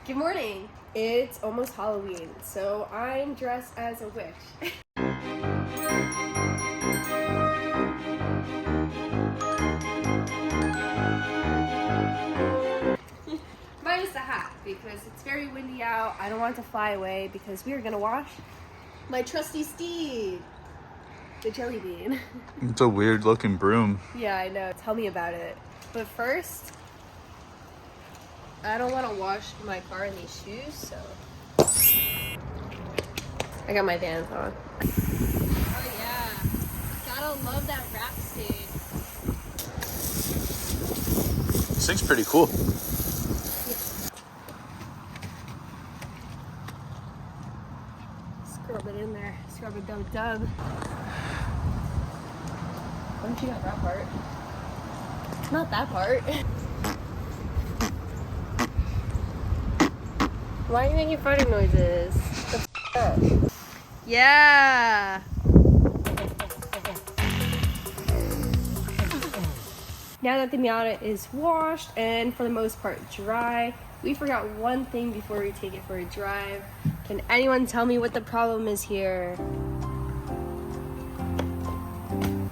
Good morning. It's almost Halloween, so I'm dressed as a witch. Minus the hat, because it's very windy out. I don't want it to fly away because we are gonna wash my trusty steed, the jelly bean. It's a weird looking broom. Yeah, I know. Tell me about it. But first, I don't want to wash my car in these shoes, so I got my Vans on. Oh yeah, gotta love that wrap stain. This thing's pretty cool. Scrub it in there. Scrub it dub. Why don't you got that part? Not that part. Why are you making farting noises? The f up. Yeah! Now that the Miata is washed and for the most part dry, we forgot one thing before we take it for a drive. Can anyone tell me what the problem is here?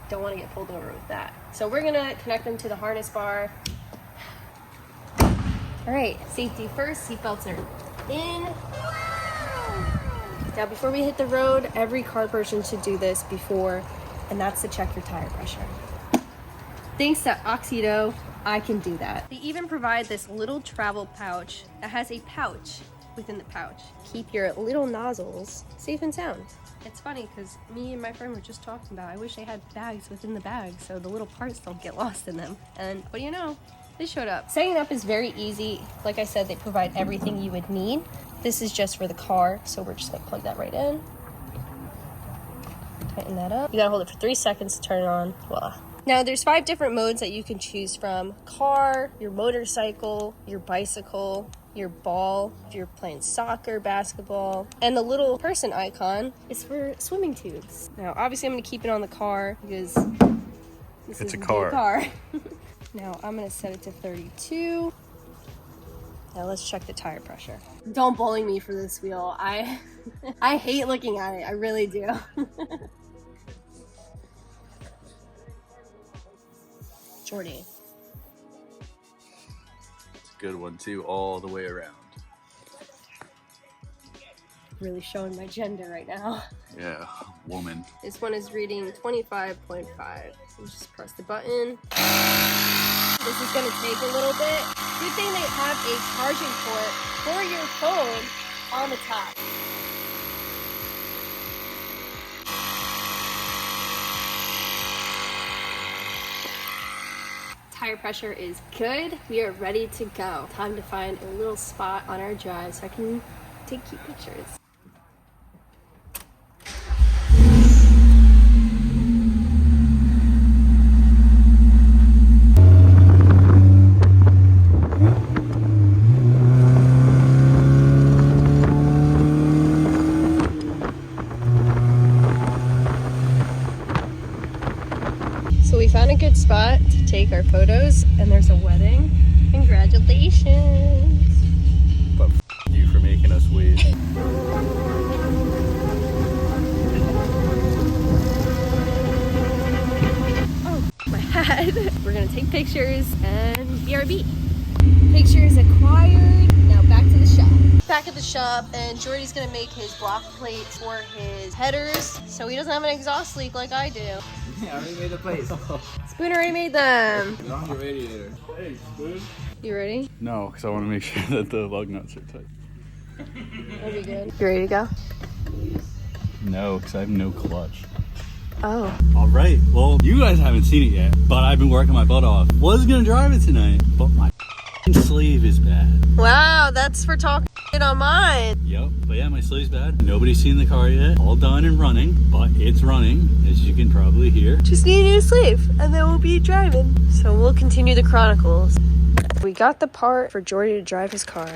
Don't want to get pulled over with that. So we're gonna connect them to the harness bar. All right, safety first, seatbelts are in. Now before we hit the road, every car person should do this before, and that's to check your tire pressure. Thanks to Oxido, I can do that. They even provide this little travel pouch that has a pouch within the pouch. Keep your little nozzles safe and sound. It's funny because me and my friend were just talking about I wish they had bags within the bag so the little parts don't get lost in them. And what do you know? They showed up. Setting up is very easy. Like I said, they provide everything you would need. This is just for the car, so we're just gonna plug that right in. Tighten that up. You gotta hold it for 3 seconds to turn it on. Voila. Now there's 5 different modes that you can choose from. Car, your motorcycle, your bicycle, your ball, if you're playing soccer, basketball, and the little person icon is for swimming tubes. Now obviously I'm gonna keep it on the car because this is a car. Now I'm gonna set it to 32. Now let's check the tire pressure. Don't bully me for this wheel. I hate looking at it. I really do. Jordy. It's a good one too, all the way around. Really showing my gender right now. Yeah, woman. This one is reading 25.5. So just press the button. This is gonna take a little bit. Good thing they have a charging port for your phone on the top. Tire pressure is good. We are ready to go. Time to find a little spot on our drive so I can take cute pictures. So we found a good spot to take our photos, and there's a wedding. Congratulations! But you for making us wait. Oh, my hat! We're gonna take pictures and BRB. Pictures acquired. Now back to the shop. Back at the shop, and Jordy's gonna make his block plates for his headers so he doesn't have an exhaust leak like I do. Yeah, I already made the plates. Spoon already made them. Get on your radiator. Hey, Spoon. You ready? No, because I want to make sure that the lug nuts are tight. That'll be good. You ready to go? No, because I have no clutch. Oh. All right, well, you guys haven't seen it yet, but I've been working my butt off. Was gonna drive it tonight, but my sleeve is bad. Wow, that's for talking shit on mine. Yep, but yeah, my sleeve's bad. Nobody's seen the car yet. All done and running, but it's running, as you can probably hear. Just need a new sleeve, and then we'll be driving. So we'll continue the chronicles. We got the part for Jordy to drive his car.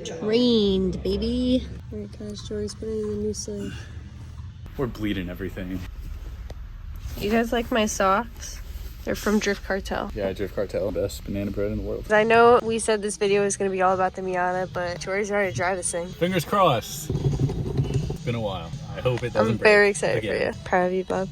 Trained, baby. Alright guys, Jordy's putting in the new sleeve. We're bleeding everything. You guys like my socks? They're from Drift Cartel. Yeah, Drift Cartel, best banana bread in the world. I know we said this video is going to be all about the Miata, but Jordy's ready to drive this thing. Fingers crossed. It's been a while. I hope it doesn't break. I'm very excited again. for you. Proud of you, bub.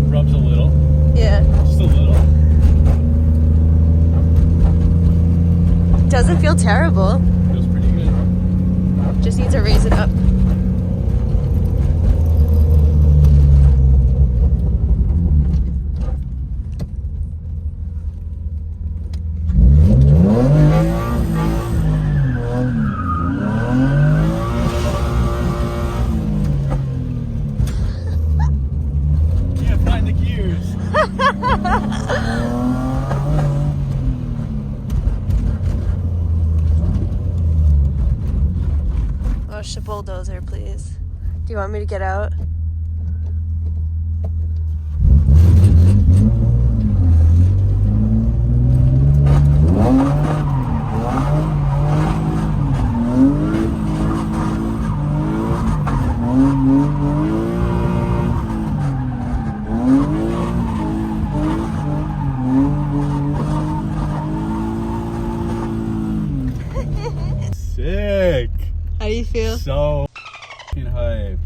Rubs a little. Yeah. Just a little. Doesn't feel terrible. Feels pretty good. Just need to raise it up. Can't find the gears. Push the bulldozer, please. Do you want me to get out? Sick. How do you feel? So f***ing hyped.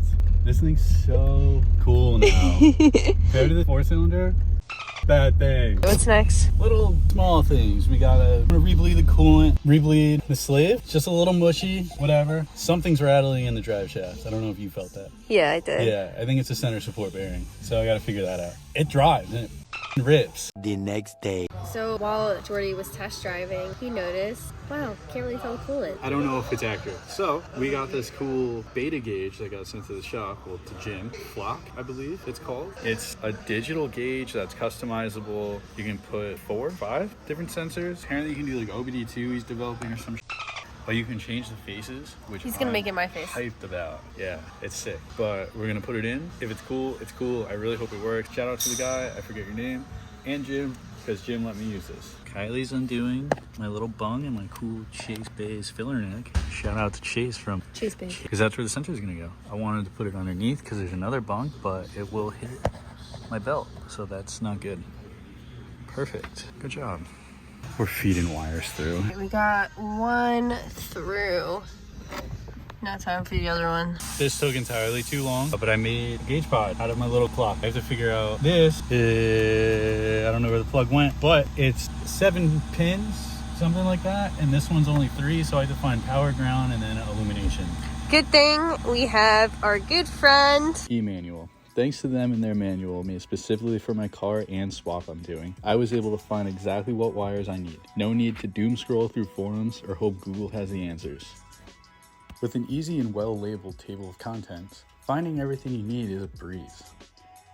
This thing's so cool now. Compared to the 4-cylinder, bad thing. What's next? Little small things. We gotta rebleed the coolant, rebleed the sleeve. It's just a little mushy, whatever. Something's rattling in the drive shaft. I don't know if you felt that. Yeah, I did. Yeah, I think it's a center support bearing. So I gotta figure that out. It drives and it f***ing rips. The next day. So while Jordy was test driving, he noticed, wow, can't really tell the coolant. I don't know if it's accurate. So we got this cool beta gauge that got sent to the shop, well, to Jim. Flock, I believe it's called. It's a digital gauge that's customizable. You can put 4 or 5 different sensors. Apparently you can do like OBD2 he's developing or some shit. But you can change the faces, which He's gonna make it my face. Hyped about. Yeah, it's sick. But we're gonna put it in. If it's cool, it's cool. I really hope it works. Shout out to the guy, I forget your name, and Jim, because Jim let me use this. Kylie's undoing my little bung and my cool Chase Bays filler neck. Shout out to Chase from Chase Bay. because that's where the sensor is gonna go. I wanted to put it underneath because there's another bunk, but it will hit my belt, so that's not good. Perfect. Good job. We're feeding wires through. We got one through. Now time for the other one. This took entirely too long, but I made a gauge pod out of my little clock. I have to figure out this. I don't know where the plug went, but it's 7 pins, something like that. And this one's only 3, so I have to find power, ground, and then illumination. Good thing we have our good friend. E-manual. Thanks to them and their manual made specifically for my car and swap I'm doing, I was able to find exactly what wires I need. No need to doom scroll through forums or hope Google has the answers. With an easy and well-labeled table of contents, finding everything you need is a breeze.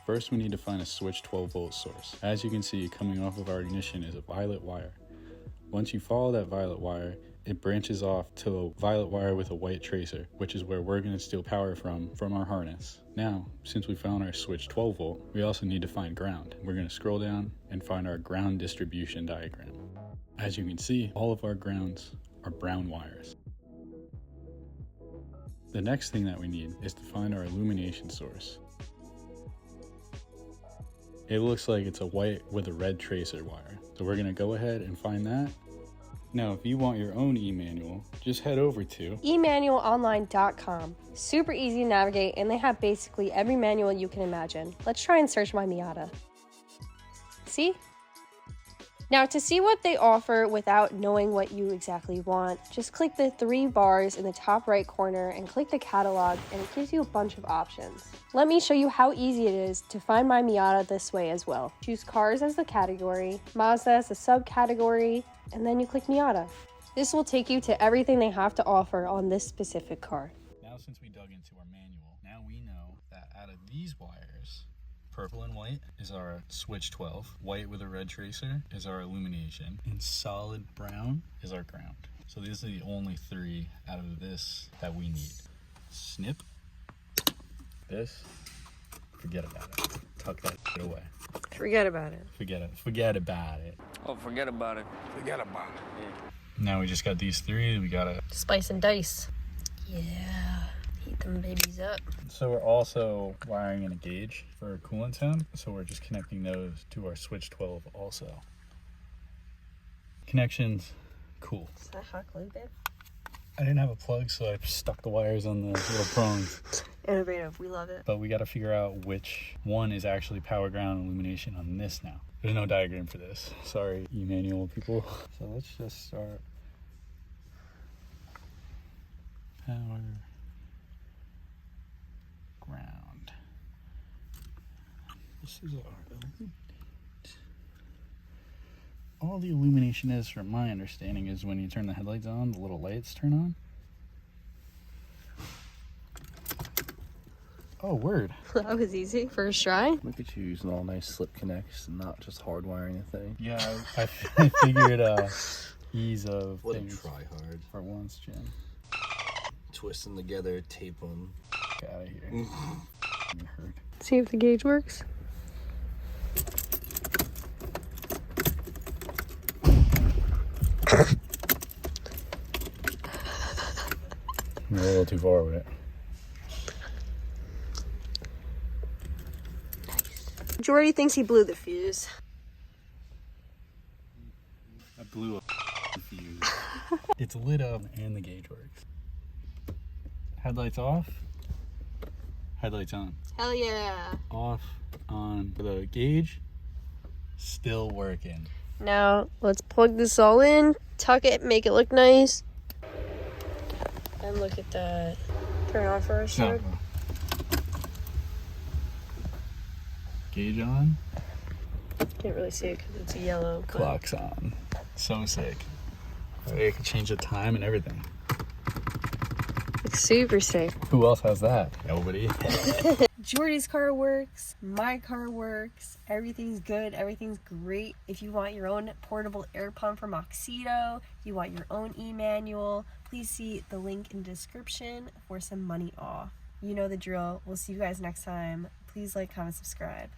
First, we need to find a switch 12-volt source. As you can see, coming off of our ignition is a violet wire. Once you follow that violet wire, it branches off to a violet wire with a white tracer, which is where we're going to steal power from our harness. Now, since we found our switch 12-volt, we also need to find ground. We're going to scroll down and find our ground distribution diagram. As you can see, all of our grounds are brown wires. The next thing that we need is to find our illumination source. It looks like it's a white with a red tracer wire. So we're gonna go ahead and find that. Now, if you want your own e-manual, just head over to emanualonline.com. Super easy to navigate, and they have basically every manual you can imagine. Let's try and search my Miata. See? Now, to see what they offer without knowing what you exactly want, just click the 3 bars in the top right corner and click the catalog, and it gives you a bunch of options. Let me show you how easy it is to find my Miata this way as well. Choose cars as the category, Mazda as the subcategory, and then you click Miata. This will take you to everything they have to offer on this specific car. Now, since we dug into our manual, now we know that out of these wires, Purple and white is our switch 12. White with a red tracer is our illumination. And solid brown is our ground. So these are the only 3 out of this that we need. Snip. This. Forget about it. Tuck that shit away. Forget about it. Forget it. Forget about it. Oh, forget about it. Forget about it. Yeah. Now we just got these 3. We gotta Spice and dice. Yeah. Heat them babies up. So we're also wiring in a gauge for coolant temp, so we're just connecting those to our switch 12 also. Connections, cool. Is that hot glue, babe? I didn't have a plug, so I stuck the wires on the little prongs. Innovative, we love it. But we got to figure out which one is actually power, ground, and illumination on this now. There's no diagram for this. Sorry, e-manual people. So let's just start. Power. Ground. This is our all the illumination is, from my understanding, is when you turn the headlights on, the little lights turn on. Oh, word. That was easy. First try. Look at you using all nice slip connects and not just hardwiring a thing. Yeah, I figured ease of What things a try hard. for once, Jim. Twist them together, tape them. Get out of here. It hurt. See if the gauge works. You're a little too far with it. Jordy thinks he blew the fuse. I blew a fuse. It's lit up and the gauge works. Headlights off. Headlights on. Hell yeah. Off, on. The gauge, still working. Now, let's plug this all in, tuck it, make it look nice. And look at that. Turn it on for us, No. Jordy. Gauge on. Can't really see it because it's yellow. but- Clock's on. So sick. I can change the time and everything. It's super sick. Who else has that? Nobody. Jordy's car works, my car works, everything's good, everything's great. If you want your own portable air pump from Oxido, you want your own e-manual, please see the link in the description for some money off. You know the drill. We'll see you guys next time. Please like, comment, subscribe.